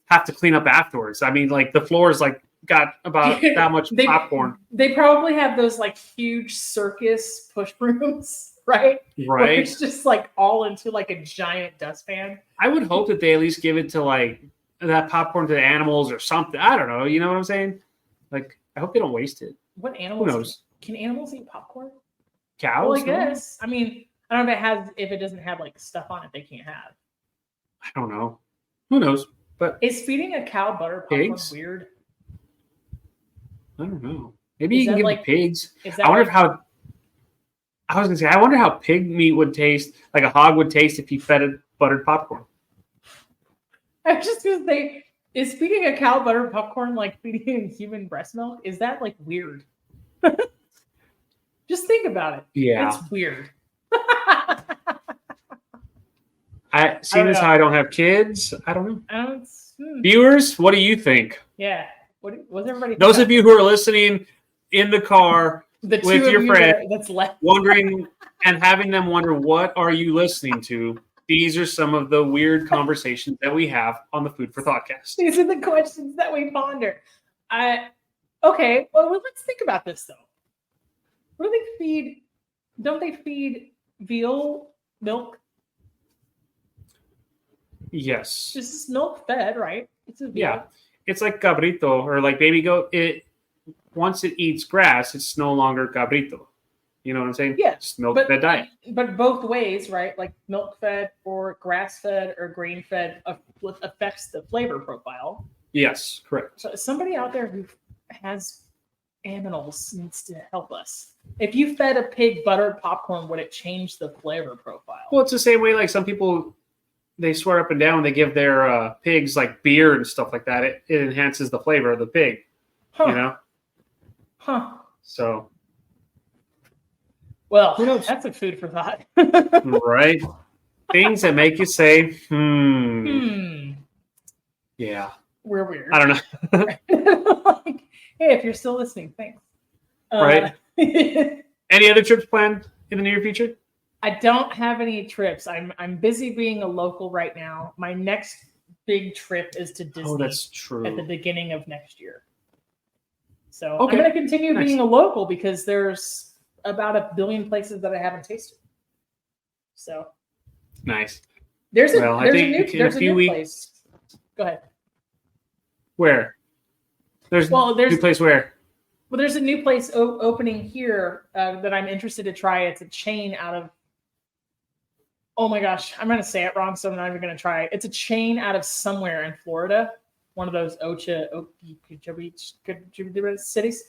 have to clean up afterwards. I mean, the floors got about that much popcorn. They probably have those huge circus push brooms. Right. Where it's just all into a giant dustpan. I would hope that they at least give it to that popcorn to the animals or something. I don't know. You know what I'm saying? I hope they don't waste it. What animals? Who knows? Can animals eat popcorn? Cows? Well, I guess. I mean, I don't know if it doesn't have stuff on it they can't have. I don't know. Who knows? But is feeding a cow butter popcorn weird? I don't know. Maybe you can give it pigs. I wonder I wonder how pig meat would taste, a hog would taste if you fed it buttered popcorn. I was just going to say, is feeding a cow buttered popcorn like feeding human breast milk? Is that weird? Just think about it. Yeah. It's weird. Seeing as how I don't have kids, I don't know. Hmm. Viewers, what do you think? Yeah. What's everybody? Those of you who are listening in the car the two with of your you friend, that's left, wondering and having them wonder, what are you listening to? These are some of the weird conversations that we have on the Food for ThoughtCast. These are the questions that we ponder. Okay, well, let's think about this though. What do they feed? Don't they feed veal milk? Yes. This is milk fed, right? It's a veal. Yeah. It's like cabrito or like baby goat. Once it eats grass, it's no longer cabrito. You know what I'm saying? Yeah. It's milk-fed diet. But both ways, right? Like milk-fed or grass-fed or grain-fed affects the flavor profile. Yes, correct. So somebody out there who has animals needs to help us. If you fed a pig buttered popcorn, would it change the flavor profile? Well, it's the same way like some people, they swear up and down they give their pigs like beer and stuff like that. It enhances the flavor of the pig, you know? Huh. So. Well, that's a food for thought. Right? Things that make you say, Yeah. We're weird. I don't know. Hey, if you're still listening, thanks. Right. Any other trips planned in the near future? I don't have any trips. I'm busy being a local right now. My next big trip is to Disney. Oh, that's true. At the beginning of next year. So okay. I'm going to continue being a local because there's about 1 billion places that I haven't tasted. So nice. There's a new place. Go ahead. Where? There's a new place where? Well, there's a new place opening here that I'm interested to try. It's a chain out of. Oh my gosh, I'm going to say it wrong, so I'm not even going to try. It's a chain out of somewhere in Florida, one of those cities.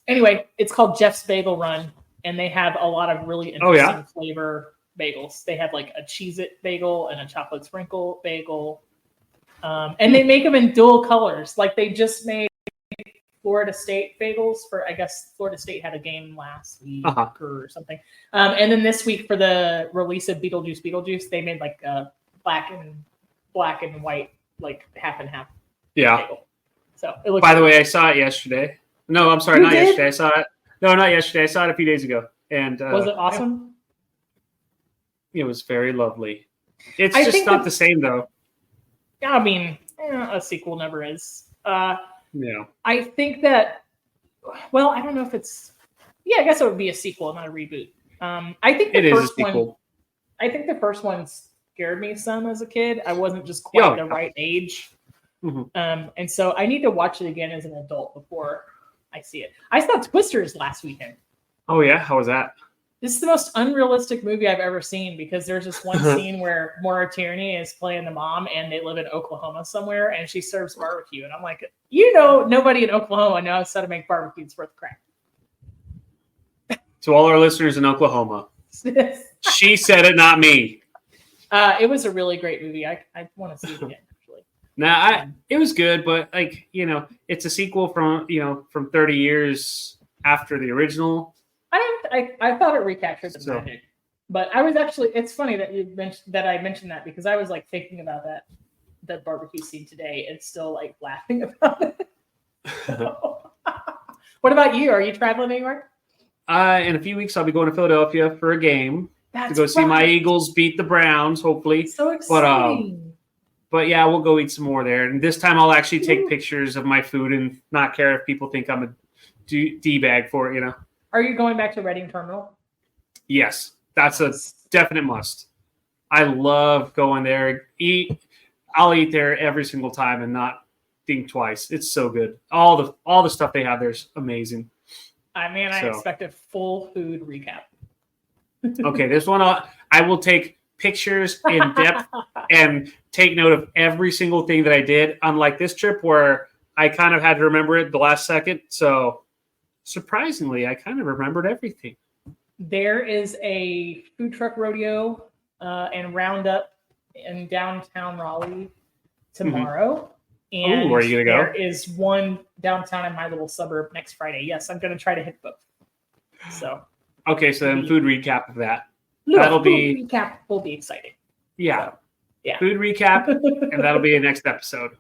Anyway, it's called Jeff's Bagel Run, and they have a lot of really interesting flavor bagels. They have like a Cheez-It bagel and a chocolate sprinkle bagel. And they make them in dual colors. Like they just made Florida State bagels for, I guess Florida State had a game last week or something. And then this week for the release of Beetlejuice, they made like a black and white, like half and half. Yeah. Bagel. So it looks. By the way, I saw it yesterday. No, I'm sorry, yesterday. I saw it. No, not yesterday. I saw it a few days ago. And was it awesome? It was very lovely. It's just not the same though. I mean, a sequel never is. Yeah. I think that. Well, I don't know if it's. Yeah, I guess it would be a sequel, not a reboot. I think the first one. I think the first one scared me some as a kid. I wasn't just quite the right age, and so I need to watch it again as an adult before I see it. I saw Twisters last weekend. Oh yeah, how was that? This is the most unrealistic movie I've ever seen because there's this one scene where Maura Tierney is playing the mom and they live in Oklahoma somewhere and she serves barbecue. And I'm like, nobody in Oklahoma knows how to make barbecue. It's worth crap. To all our listeners in Oklahoma, she said it, not me. It was a really great movie. I want to see it again, actually. It was good, but it's a sequel from 30 years after the original. I thought it recaptured the magic, but I was actually. It's funny that you mentioned that. I mentioned that because I was like thinking about that barbecue scene today and still like laughing about it. What about you? Are you traveling anywhere? In a few weeks, I'll be going to Philadelphia for a game to go see my Eagles beat the Browns. Hopefully, so exciting. But yeah, we'll go eat some more there, and this time I'll actually take pictures of my food and not care if people think I'm a D-bag for it. Are you going back to Reading Terminal? Yes, that's a definite must. I love going there. I'll eat there every single time and not think twice. It's so good. All the stuff they have there is amazing. I expect a full food recap. Okay, this one I will take pictures in depth and take note of every single thing that I did. Unlike this trip where I kind of had to remember it the last second. So surprisingly, I kind of remembered everything. There is a food truck rodeo and roundup in downtown Raleigh tomorrow. And where are you going to go? There is one downtown in my little suburb next Friday. Yes, I'm going to try to hit both. So. Okay, so then food recap of that. Recap will be exciting. Yeah. So, yeah. Food recap, and that'll be a next episode.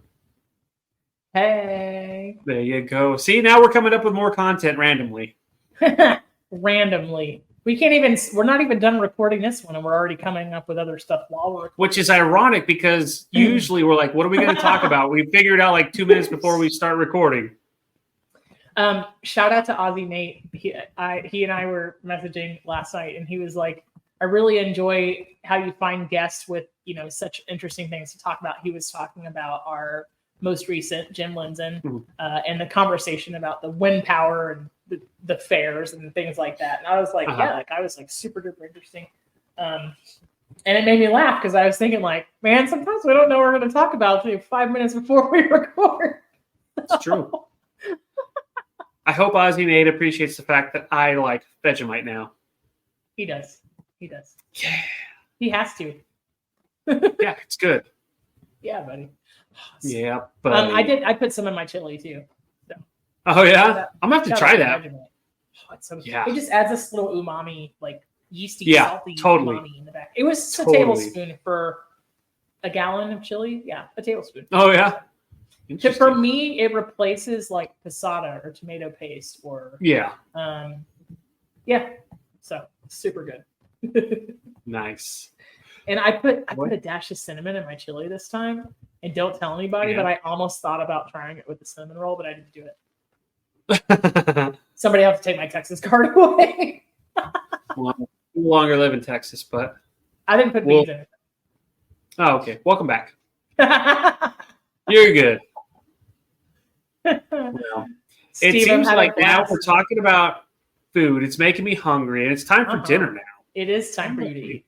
Hey. There you go. See, now we're coming up with more content randomly. Randomly. We're not even done recording this one, and we're already coming up with other stuff while we're recording. Which is ironic because usually we're like, what are we going to talk about? We figured out like 2 minutes before we start recording. Shout out to Aussie Nate. He and I were messaging last night, and he was like, I really enjoy how you find guests with, such interesting things to talk about. He was talking about our most recent Jim Linzen and the conversation about the wind power and the fairs and things like that. And I was like, I was like super duper interesting. And it made me laugh because I was thinking like, man, sometimes we don't know what we're going to talk about 5 minutes before we record. It's true. I hope Aussie Nate appreciates the fact that I like Vegemite now. He does. Yeah. He has to. Yeah, it's good. Yeah, buddy. Yeah, but I put some in my chili too. So. Oh yeah, I'm gonna have to try that. It just adds this little umami, like yeasty, salty umami in the back. It was a tablespoon for a gallon of chili. Yeah, a tablespoon. Oh yeah. For me, it replaces like passata or tomato paste or So super good. Nice. And I put a dash of cinnamon in my chili this time. And don't tell anybody, but I almost thought about trying it with the cinnamon roll, but I didn't do it. Somebody have to take my Texas card away. Well, I no longer live in Texas, but I didn't put beans in it. Oh, okay. Welcome back. You're good. Well, Steve, it seems like now we're talking about food. It's making me hungry, and it's time for dinner now. It is time for you to eat.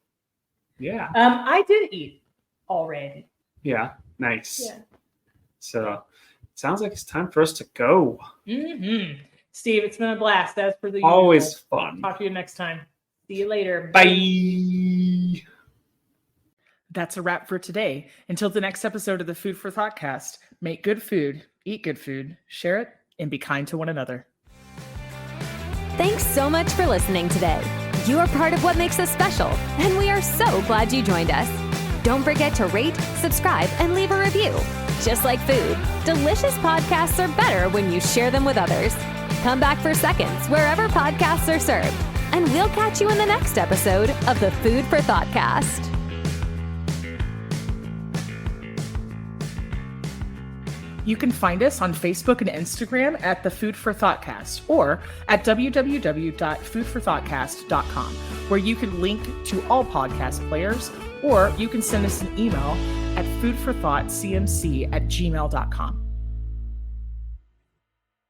Yeah. I did eat already. Yeah. Nice. Yeah. So it sounds like it's time for us to go. Mm-hmm. Steve, it's been a blast. As per the always fun. Talk to you next time. See you later. Bye. That's a wrap for today. Until the next episode of the Food for ThoughtCast, make good food, eat good food, share it, and be kind to one another. Thanks so much for listening today. You are part of what makes us special, and we are so glad you joined us. Don't forget to rate, subscribe, and leave a review. Just like food, delicious podcasts are better when you share them with others. Come back for seconds wherever podcasts are served, and we'll catch you in the next episode of the Food for ThoughtCast. You can find us on Facebook and Instagram at the Food for ThoughtCast or at www.foodforthoughtcast.com, where you can link to all podcast players, or you can send us an email at foodforthoughtcmc@gmail.com.